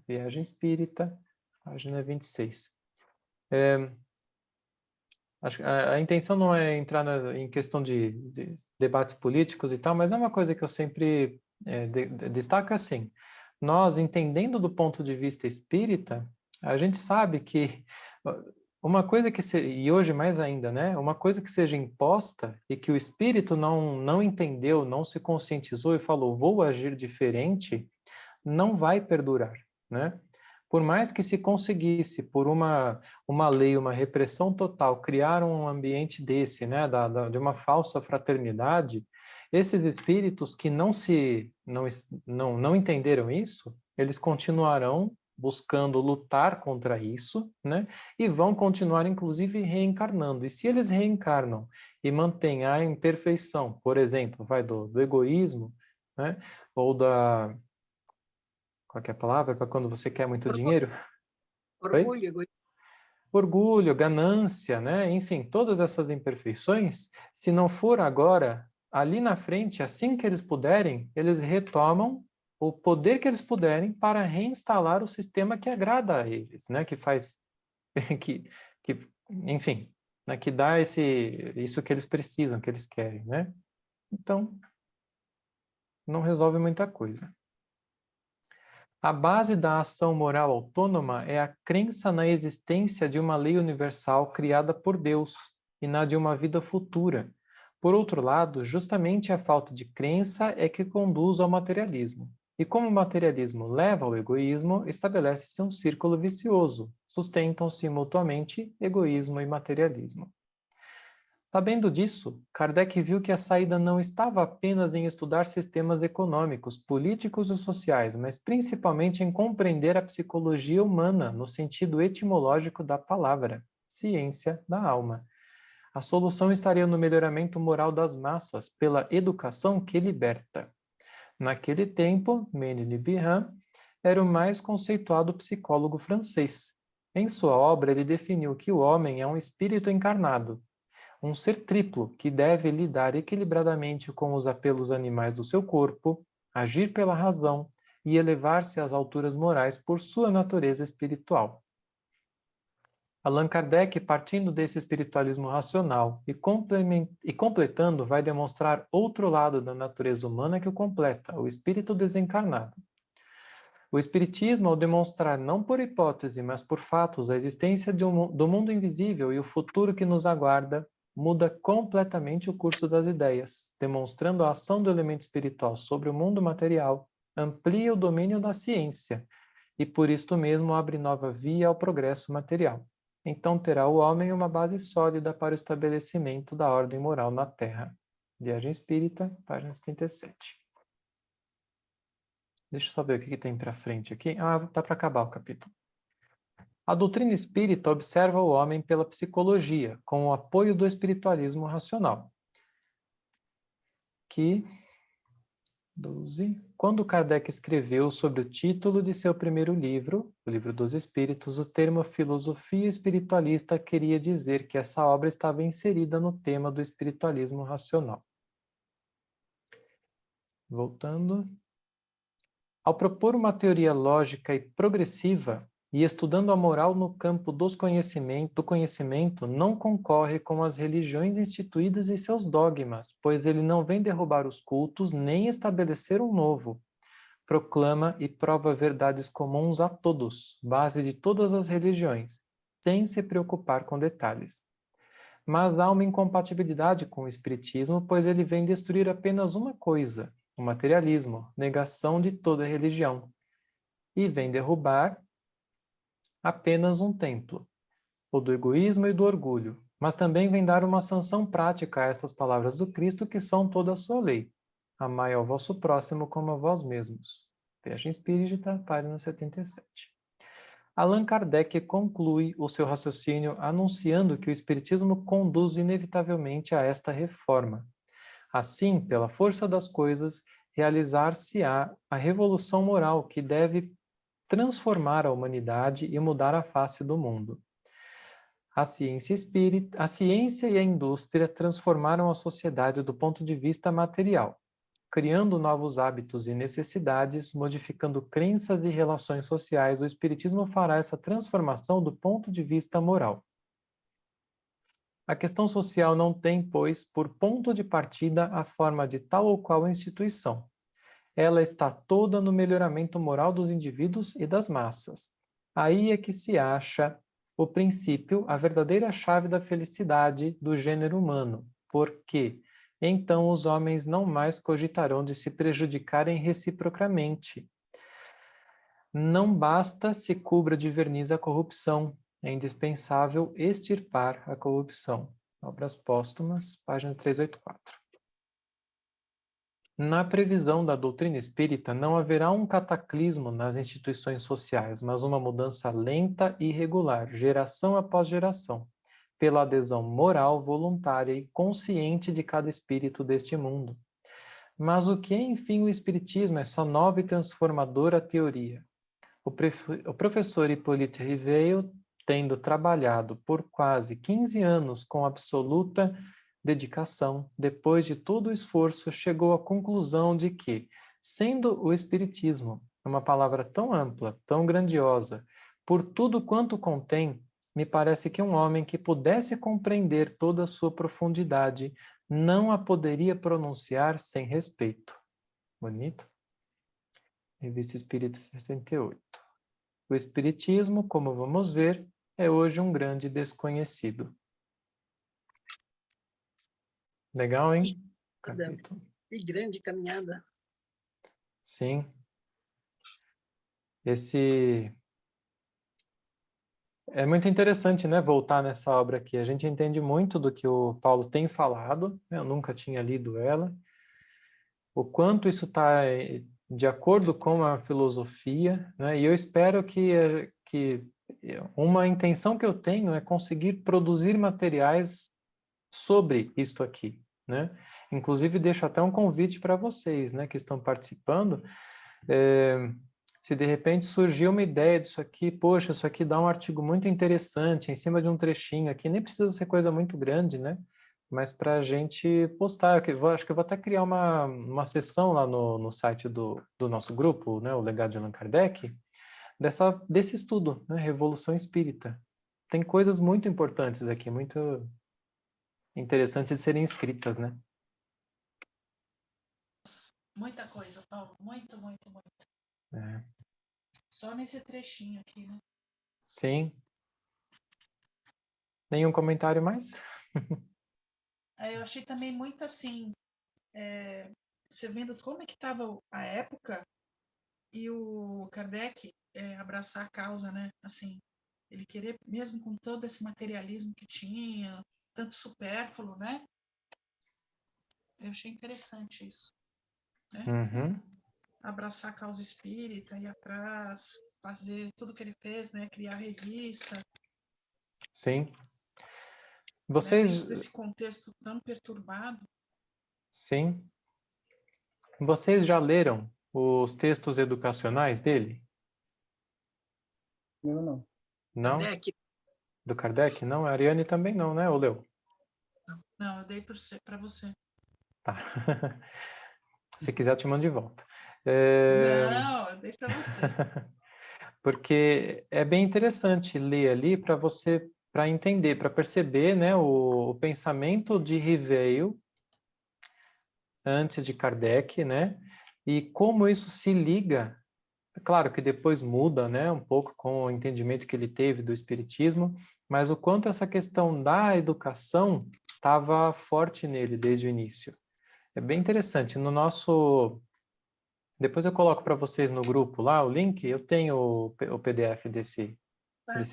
Viagem Espírita, página 26. A intenção não é entrar em questão de debates políticos e tal, mas é uma coisa que eu sempre destaco assim. Nós, entendendo do ponto de vista espírita, a gente sabe que uma coisa e hoje mais ainda, né? Uma coisa que seja imposta e que o espírito não entendeu, não se conscientizou e falou, vou agir diferente, não vai perdurar, né? Por mais que se conseguisse, por uma lei, uma repressão total, criar um ambiente desse, né? De uma falsa fraternidade, Esses espíritos que não entenderam isso, eles continuarão buscando lutar contra isso, né? E vão continuar, inclusive, reencarnando. E se eles reencarnam e mantêm a imperfeição, por exemplo, do egoísmo, né? Ou da... Qual que é a palavra para quando você quer muito dinheiro? Oi? Orgulho. Orgulho, ganância, né? Enfim, todas essas imperfeições, se não for agora, ali na frente, assim que eles puderem, eles retomam o poder que eles puderem para reinstalar o sistema que agrada a eles, né? Que faz, que, enfim, né? Que dá isso que eles precisam, que eles querem, né? Então, não resolve muita coisa. A base da ação moral autônoma é a crença na existência de uma lei universal criada por Deus e na de uma vida futura. Por outro lado, justamente a falta de crença é que conduz ao materialismo. E como o materialismo leva ao egoísmo, estabelece-se um círculo vicioso. Sustentam-se mutuamente egoísmo e materialismo. Sabendo disso, Kardec viu que a saída não estava apenas em estudar sistemas econômicos, políticos e sociais, mas principalmente em compreender a psicologia humana no sentido etimológico da palavra, ciência da alma. A solução estaria no melhoramento moral das massas, pela educação que liberta. Naquele tempo, Ménil Bihan era o mais conceituado psicólogo francês. Em sua obra, ele definiu que o homem é um espírito encarnado, um ser triplo que deve lidar equilibradamente com os apelos animais do seu corpo, agir pela razão e elevar-se às alturas morais por sua natureza espiritual. Allan Kardec, partindo desse espiritualismo racional e completando, vai demonstrar outro lado da natureza humana que o completa, o espírito desencarnado. O Espiritismo, ao demonstrar não por hipótese, mas por fatos a existência do mundo invisível e o futuro que nos aguarda, muda completamente o curso das ideias, demonstrando a ação do elemento espiritual sobre o mundo material, amplia o domínio da ciência e por isto mesmo abre nova via ao progresso material. Então terá o homem uma base sólida para o estabelecimento da ordem moral na Terra. Viagem Espírita, página 77. Deixa eu só ver o que tem para frente aqui. Tá para acabar o capítulo. A doutrina espírita observa o homem pela psicologia, com o apoio do espiritualismo racional. Que 12. Quando Kardec escreveu sobre o título de seu primeiro livro, o Livro dos Espíritos, o termo filosofia espiritualista queria dizer que essa obra estava inserida no tema do espiritualismo racional. Voltando. Ao propor uma teoria lógica e progressiva, e estudando a moral no campo do conhecimento, não concorre com as religiões instituídas e seus dogmas, pois ele não vem derrubar os cultos nem estabelecer um novo. Proclama e prova verdades comuns a todos, base de todas as religiões, sem se preocupar com detalhes. Mas há uma incompatibilidade com o Espiritismo, pois ele vem destruir apenas uma coisa, o materialismo, negação de toda religião, e vem derrubar apenas um templo, o do egoísmo e do orgulho, mas também vem dar uma sanção prática a estas palavras do Cristo que são toda a sua lei. Amai ao vosso próximo como a vós mesmos. Viagem Espírita, página 77. Allan Kardec conclui o seu raciocínio anunciando que o Espiritismo conduz inevitavelmente a esta reforma. Assim, pela força das coisas, realizar-se-á a revolução moral que deve transformar a humanidade e mudar a face do mundo. A ciência e a indústria transformaram a sociedade do ponto de vista material, criando novos hábitos e necessidades, modificando crenças e relações sociais. O Espiritismo fará essa transformação do ponto de vista moral. A questão social não tem, pois, por ponto de partida a forma de tal ou qual instituição. Ela está toda no melhoramento moral dos indivíduos e das massas. Aí é que se acha o princípio, a verdadeira chave da felicidade do gênero humano, porque então os homens não mais cogitarão de se prejudicarem reciprocamente. Não basta se cubra de verniz a corrupção, é indispensável extirpar a corrupção. Obras póstumas, página 384. Na previsão da doutrina espírita, não haverá um cataclismo nas instituições sociais, mas uma mudança lenta e regular, geração após geração, pela adesão moral, voluntária e consciente de cada espírito deste mundo. Mas o que é, enfim, o Espiritismo, essa nova e transformadora teoria? O professor Hippolyte Rivail, tendo trabalhado por quase 15 anos com absoluta dedicação, depois de todo o esforço, chegou à conclusão de que, sendo o Espiritismo uma palavra tão ampla, tão grandiosa, por tudo quanto contém, me parece que um homem que pudesse compreender toda a sua profundidade não a poderia pronunciar sem respeito. Bonito? Revista Espírita 68. O Espiritismo, como vamos ver, é hoje um grande desconhecido. Legal, hein? Capítulo. Que grande caminhada. Sim. É muito interessante, né, voltar nessa obra aqui. A gente entende muito do que o Paulo tem falado, né? Eu nunca tinha lido ela. O quanto isso está de acordo com a filosofia, né? E eu espero que uma intenção que eu tenho é conseguir produzir materiais sobre isto aqui, né? Inclusive, deixo até um convite para vocês, né, que estão participando. Se de repente surgiu uma ideia disso aqui, poxa, isso aqui dá um artigo muito interessante em cima de um trechinho aqui, nem precisa ser coisa muito grande, né? Mas para a gente postar, acho que eu vou até criar uma sessão lá no site do nosso grupo, né, o Legado de Allan Kardec, desse estudo, né, Revolução Espírita. Tem coisas muito importantes aqui, muito interessantes de serem escritas, né? Muita coisa, Paulo. Muito, muito, muito. É. Só nesse trechinho aqui, né? Sim. Nenhum comentário mais? Eu achei também muito assim, você vendo como é que estava a época e o Kardec abraçar a causa, né? Assim, ele querer, mesmo com todo esse materialismo que tinha, tanto supérfluo, né? Eu achei interessante isso, né? Uhum. Abraçar a causa espírita, ir atrás, fazer tudo que ele fez, né? Criar revista, Sim. né? Vocês, Dentro desse contexto tão perturbado. sim. Vocês já leram os textos educacionais dele? Eu não. Não? Kardec, Do Kardec? Não? A Ariane também não, né? Ou leu? Não, eu dei para você. Tá. Se quiser, eu te mando de volta. Não, eu dei para você. Porque é bem interessante ler ali para entender, para perceber, né, o pensamento de Riveio antes de Kardec, né, e como isso se liga. É claro que depois muda, né, um pouco com o entendimento que ele teve do espiritismo, mas o quanto essa questão da educação estava forte nele desde o início. É bem interessante. Depois eu coloco para vocês no grupo lá o link. Eu tenho o PDF desses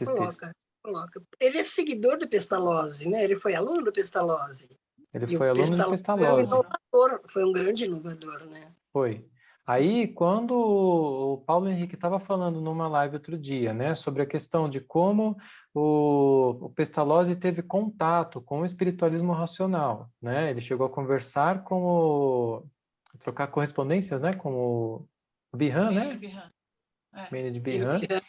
coloca, textos. coloca. Ele é seguidor do Pestalozzi, né? Ele foi aluno do Pestalozzi. Ele E o foi aluno de Pestalozzi foi um Pestalozzi. inovador, foi um grande inovador, né? Foi. Sim. Aí, quando o Paulo Henrique estava falando numa live outro dia, né, sobre a questão de como o Pestalozzi teve contato com o espiritualismo racional, né, ele chegou a conversar trocar correspondências, né, com o Birran, Meio de né, Birran. Mene de Isso. Birran.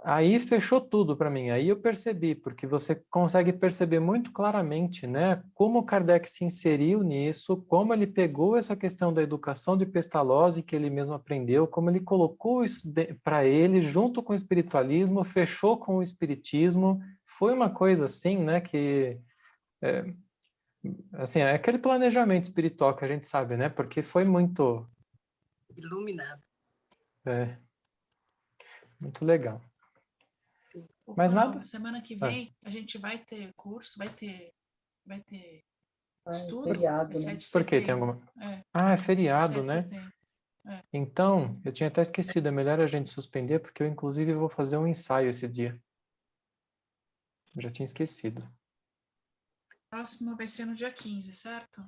Aí fechou tudo para mim. Aí eu percebi, porque você consegue perceber muito claramente, né, como Kardec se inseriu nisso, como ele pegou essa questão da educação de Pestalozzi que ele mesmo aprendeu, como ele colocou isso para ele junto com o espiritualismo, fechou com o espiritismo. Foi uma coisa assim, né, que assim, é aquele planejamento espiritual que a gente sabe, né, porque foi muito Iluminado. muito legal. Ô, Mais Paulo, nada? semana que vem a gente vai ter curso, vai ter estudo, feriado, é 7 né? de Por quê? Tem setembro. alguma... Ah, é feriado, 7 de né? setembro. Então, eu tinha até esquecido, é melhor a gente suspender, porque eu, inclusive, vou fazer um ensaio esse dia. Eu já tinha esquecido. Próximo vai ser no dia 15, certo?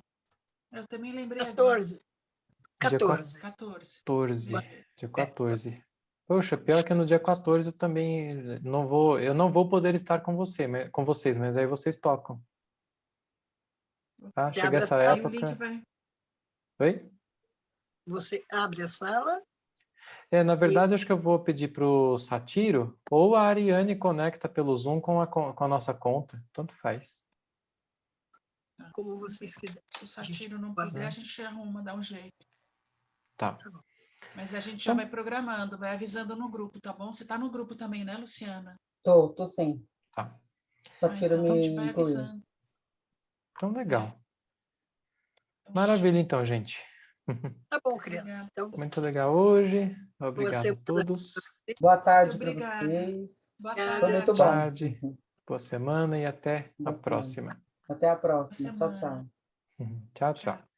Eu também lembrei agora. 14. Dia 14. 14. 14. Dia 14. Poxa, pior que no dia 14 eu também eu não vou poder estar com vocês, mas aí vocês tocam. Tá? Você Chega abre essa Aí o link época. vai. Oi? Você abre a sala. Na verdade, acho que eu vou pedir para o Satiro ou a Ariane conecta pelo Zoom com a nossa conta. Tanto faz. Como vocês quiserem. Se o Satiro não puder, a gente arruma, dá um jeito. Tá. Mas a gente já vai programando, vai avisando no grupo, tá bom? Você tá no grupo também, né, Luciana? Tô sim. Tá. Satiro então a gente me vai incluiu. avisando. Então, legal. Maravilha, então, gente. Tá bom, criança. Então, Muito legal hoje. boa Obrigado a semana. todos. Boa tarde para Obrigada. vocês. Boa Obrigada. Foi tarde. muito bom. Tarde. Boa semana e até a Boa semana. próxima. Até a próxima. Tchau, semana. tchau. Tchau, tchau. Tchau.